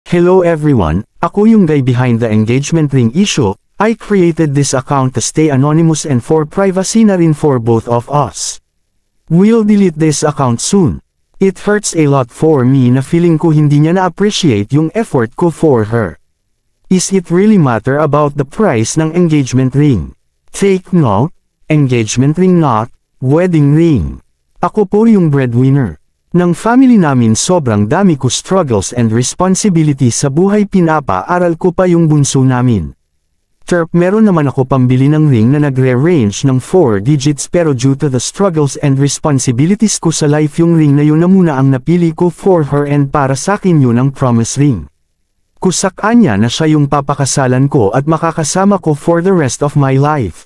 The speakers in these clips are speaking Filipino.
Hello everyone, ako yung guy behind the engagement ring issue. I created this account to stay anonymous and for privacy na rin for both of us. We'll delete this account soon. It hurts a lot for me na feeling ko hindi niya na-appreciate yung effort ko for her. Is it really matter about the price ng engagement ring? Take note, engagement ring not, wedding ring. Ako po yung breadwinner. Ng family namin sobrang dami ko struggles and responsibilities sa buhay, pinapaaral ko pa yung bunso namin. Meron naman ako pambili ng ring na nagre-range ng 4 digits pero due to the struggles and responsibilities ko sa life yung ring na yun na muna ang napili ko for her and para sakin yun ang promise ring. Kusakaan niya na siya yung papakasalan ko at makakasama ko for the rest of my life.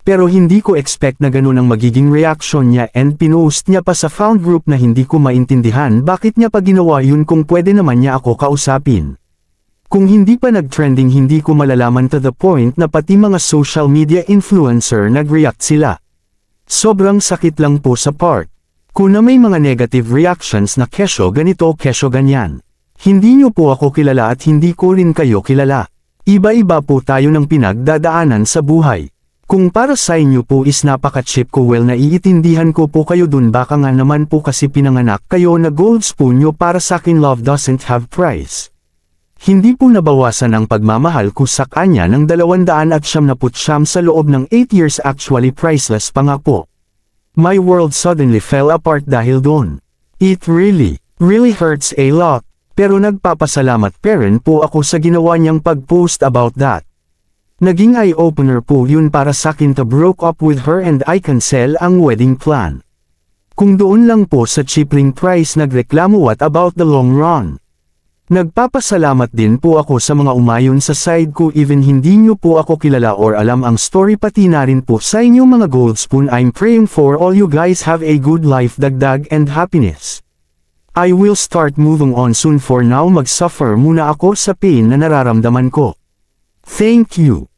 Pero hindi ko expect na ganun ang magiging reaction niya and pinost niya pa sa found group na hindi ko maintindihan bakit niya pa ginawa yun kung pwede naman niya ako kausapin. Kung hindi pa nag-trending hindi ko malalaman to the point na pati mga social media influencer nag-react sila. Sobrang sakit lang po sa part. Kung na may mga negative reactions na kesyo ganito kesyo ganyan. Hindi niyo po ako kilala at hindi ko rin kayo kilala. Iba-iba po tayo ng pinagdadaanan sa buhay. Kung para sa inyo po is napaka-cheap ko well naiintindihan ko po kayo dun baka nga naman po kasi pinanganak kayo na gold spoon nyo para sakin love doesn't have price. Hindi po nabawasan ang pagmamahal ko sa kanya ng 279 sa loob ng 8 years actually priceless pa nga po. My world suddenly fell apart dahil doon. It really hurts a lot. Pero nagpapasalamat pa rin po ako sa ginawa niyang pag-post about that. Naging eye-opener po yun para sakin to broke up with her and I cancel ang wedding plan. Kung doon lang po sa cheap ring price nagreklamo what about the long run? Nagpapasalamat din po ako sa mga umayon sa side ko even hindi nyo po ako kilala or alam ang story pati na rin po sa inyong mga gold spoon. I'm praying for all you guys have a good life dagdag and happiness. I will start moving on soon for now mag-suffer muna ako sa pain na nararamdaman ko. Thank you.